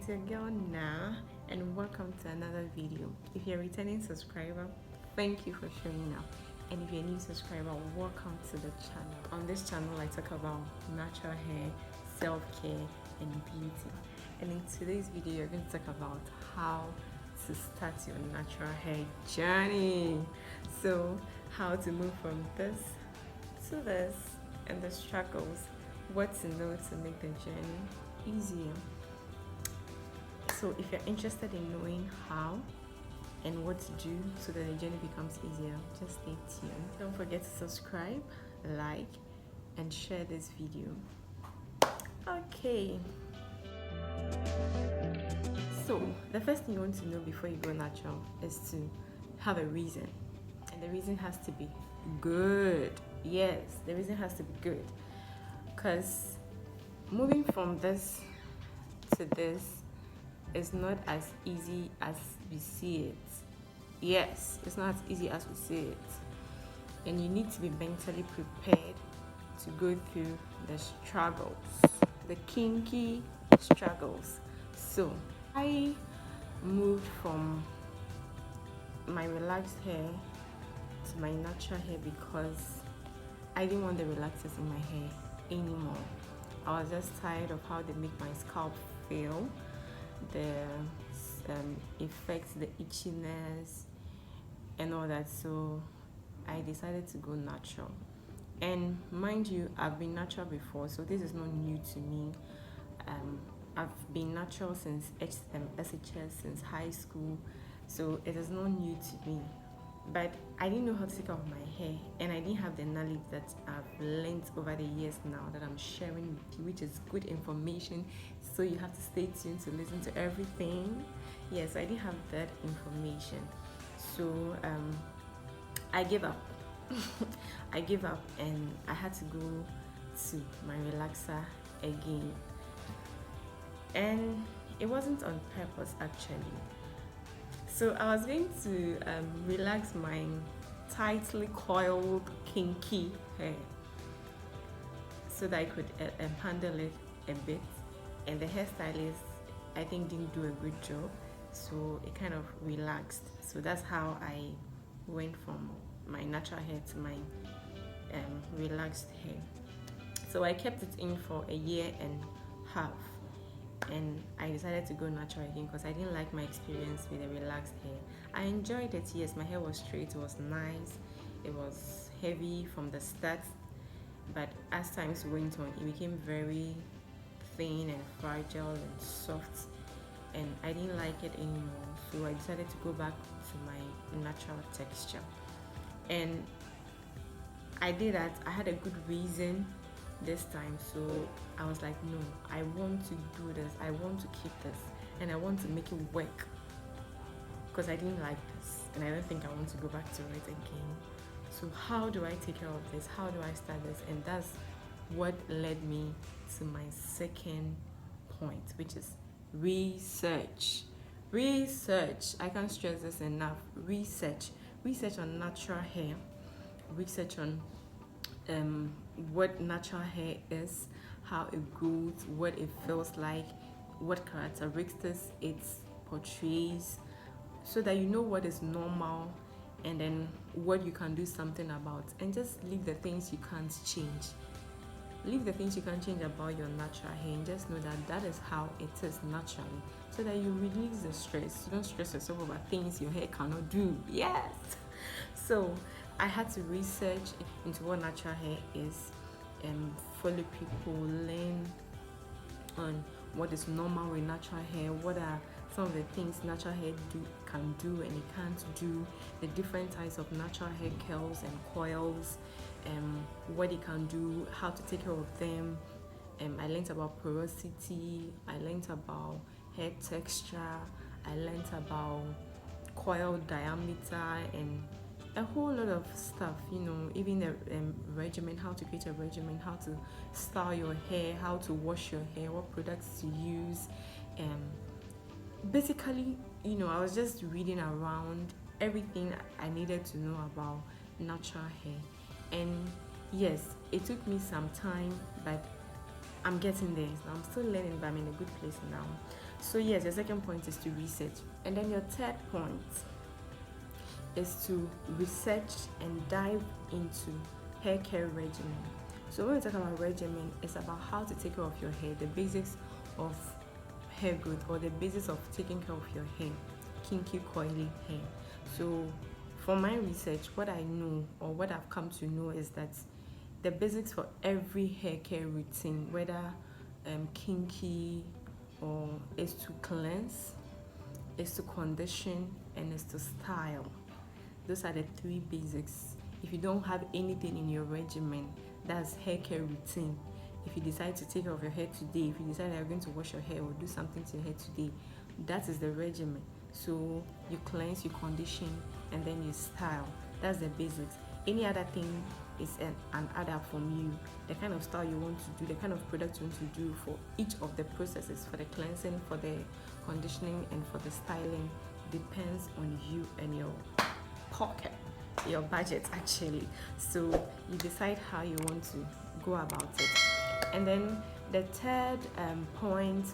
it's your girl Na, and welcome to another video. If you're a returning subscriber, thank you for showing up. And if you're a new subscriber, welcome to the channel. On this channel, I talk about natural hair, self-care, and beauty. And in today's video, you're going to talk about how to start your natural hair journey. So, how to move from this to this, and the struggles, what to know to make the journey easier. So if you're interested in knowing how and what to do so that the journey becomes easier, just stay tuned. Don't forget to subscribe, like, and share this video. Okay. So the first thing you want to know before you go natural is to have a reason. And the reason has to be good. Yes, the reason has to be good. Because moving from this to this is not as easy as we see it. Yes, it's not as easy as we see it. And you need to be mentally prepared to go through the struggles, the kinky struggles. So I moved from my relaxed hair to my natural hair because I didn't want the relaxers in my hair anymore. I was just tired of how they make my scalp feel, the effects, the itchiness, and all that. So I decided to go natural. And mind you, I've been natural before, so this is not new to me. I've been natural since SHS, since high school, so it is not new to me. But I didn't know how to take care of my hair, and I didn't have the knowledge that I've learned over the years now that I'm sharing with you, which is good information. So you have to stay tuned to listen to everything. Yes, I didn't have that information, so I gave up. I gave up, and I had to go to my relaxer again, and it wasn't on purpose actually. So I was going to relax my tightly coiled kinky hair so that I could handle it a bit, and the hairstylist I think didn't do a good job, so it kind of relaxed. So that's how I went from my natural hair to my relaxed hair. So I kept it in for a year and a half, and I decided to go natural again because I didn't like my experience with the relaxed hair. I enjoyed it, yes, my hair was straight, it was nice, it was heavy from the start, but as times went on, it became very thin and fragile and soft, and I didn't like it anymore. So I decided to go back to my natural texture, and I did that. I had a good reason this time, so I was like, no, I want to do this, I want to keep this, and I want to make it work because I didn't like this, and I don't think I want to go back to it again. So how do I take care of this? How do I start this? And that's what led me to my second point, which is research. Research, I can't stress this enough. Research on natural hair, research on what natural hair is, how it grows, what it feels like, what characteristics it portrays, so that you know what is normal and then what you can do something about, and just leave the things you can't change. Leave the things you can't change about your natural hair, and just know that that is how it is naturally, so that you release the stress. You don't stress yourself over things your hair cannot do. Yes. So I had to research into what natural hair is, and follow people, learn on what is normal with natural hair, what are some of the things natural hair can do and it can't do, the different types of natural hair curls and coils, what it can do, how to take care of them. I learned about porosity, I learned about hair texture, I learned about coil diameter, and a whole lot of stuff, even the regimen, how to create a regimen, how to style your hair, how to wash your hair, what products to use. Basically, I was just reading around everything I needed to know about natural hair. And yes, it took me some time, but I'm getting there. So I'm still learning, but I'm in a good place now. So yes, your second point is to research. And then your third point is to research and dive into hair care regimen. So when we talk about regimen, it's about how to take care of your hair, the basics of hair growth, or the basics of taking care of your hair, kinky, coily hair. So from my research, what I know, or what I've come to know, is that the basics for every hair care routine, whether kinky, or is to cleanse, is to condition, and is to style. Those are the three basics. If you don't have anything in your regimen, that's hair care routine. If you decide to take care of your hair today, if you decide that you're going to wash your hair or do something to your hair today, that is the regimen. So you cleanse, you condition, and then you style. That's the basics. Any other thing is an add-up from you. The kind of style you want to do, the kind of product you want to do for each of the processes, for the cleansing, for the conditioning, and for the styling, depends on you and your pocket, your budget actually. So you decide how you want to go about it. And then the third point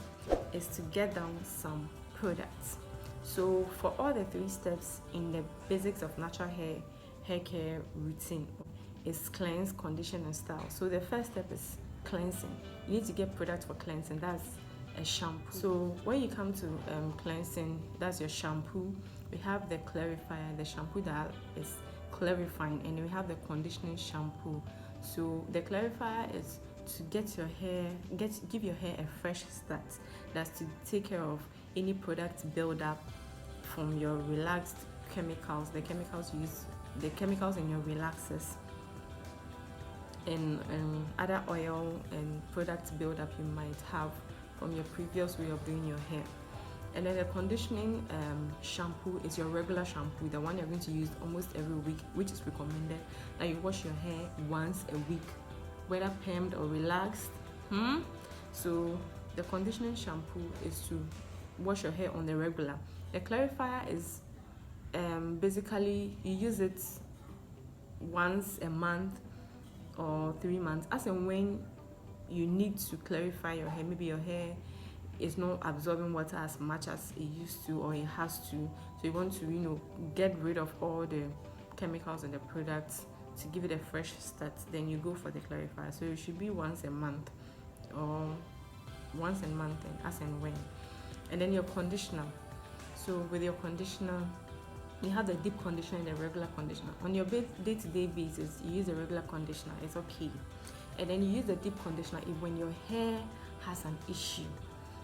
is to get down some products. So for all the three steps in the basics of natural hair care routine, is cleanse, condition, and style. So the first step is cleansing. You need to get product for cleansing. That's a shampoo. So when you come to cleansing, that's your shampoo. We have the clarifier, the shampoo that is clarifying, and we have the conditioning shampoo. So the clarifier is to give your hair a fresh start. That's to take care of any product buildup from your relaxed chemicals, the chemicals in your relaxers, and other oil and product buildup you might have from your previous way of doing your hair. And then the conditioning shampoo is your regular shampoo, the one you're going to use almost every week, which is recommended that you wash your hair once a week, whether permed or relaxed. So the conditioning shampoo is to wash your hair on the regular. The clarifier is basically you use it once a month or 3 months, as and when you need to clarify your hair. Maybe your hair is not absorbing water as much as it used to, or it has to, so you want to get rid of all the chemicals in the products to give it a fresh start, then you go for the clarifier. So it should be once a month, or once a month, and as and when. And then your conditioner. So with your conditioner, you have the deep conditioner and the regular conditioner. On your day-to-day basis, you use the regular conditioner, it's okay. And then you use the deep conditioner if when your hair has an issue.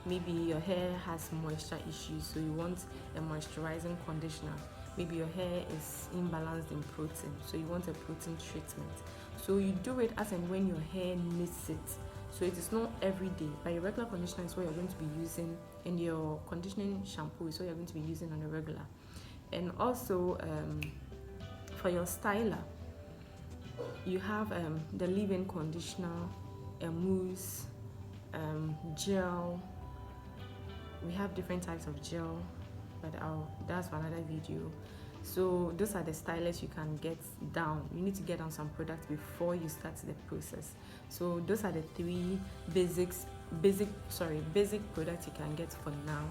Maybe your hair has moisture issues, so you want a moisturizing conditioner. Maybe your hair is imbalanced in protein, so you want a protein treatment. So you do it as and when your hair needs it. So it is not every day, but your regular conditioner is what you're going to be using, and your conditioning shampoo is what you're going to be using on a regular. And also for your styler, you have the leave-in conditioner, a mousse, gel. We have different types of gel, but that's for another video. So those are the stylers you can get down. You need to get on some products before you start the process. So those are the three basic products you can get for now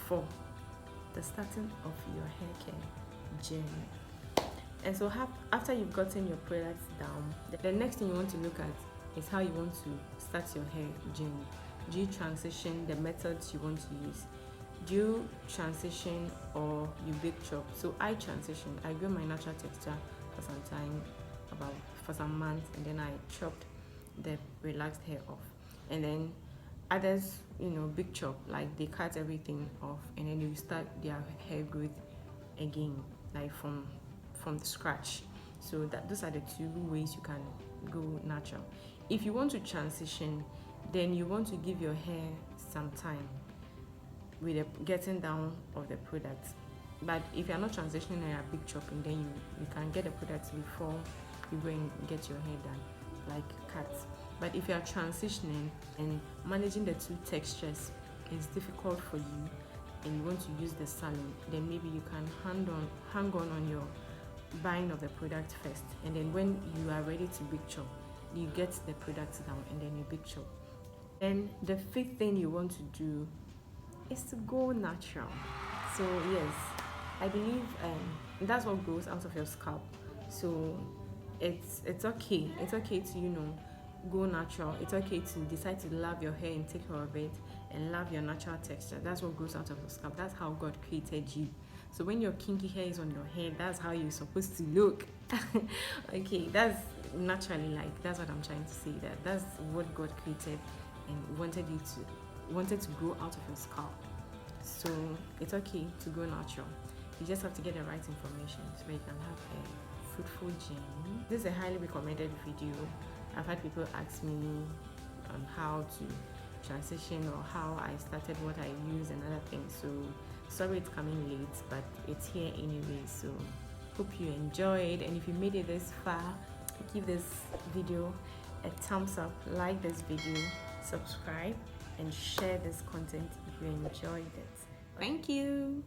for the starting of your hair care journey. And so after you've gotten your products down, the next thing you want to look at is how you want to start your hair journey. Do you transition, the methods you want to use? Do you transition or you bake chop? So I transitioned. I grew my natural texture for some time, for some months, and then I chopped the relaxed hair off. And then others, big chop, like they cut everything off and then you start their hair growth again, like from the scratch. So those are the two ways you can go natural. If you want to transition, then you want to give your hair some time with the getting down of the product. But if you're not transitioning and you're big chopping, then you can get the products before you go and get your hair done, like cuts. But if you are transitioning and managing the two textures is difficult for you, and you want to use the salon, then maybe you can hang on your buying of the product first, and then when you are ready to big chop, you get the products down and then you big chop. Then the fifth thing you want to do is to go natural. So yes, I believe that's what grows out of your scalp. So it's okay. It's okay to go natural. It's okay to decide to love your hair and take care of it and love your natural texture. That's what grows out of your scalp. That's how God created you. So when your kinky hair is on your head, that's how you're supposed to look. Okay, that's naturally, like, that's what I'm trying to say. That's what God created and wanted to grow out of your scalp. So it's okay to go natural. You just have to get the right information so you can have a fruitful journey. This is a highly recommended video. I've had people ask me on how to transition or how I started, what I use and other things. So sorry it's coming late, but it's here anyway. So hope you enjoyed, and if you made it this far, give this video a thumbs up, like this video, subscribe, and share this content if you enjoyed it. Thank you.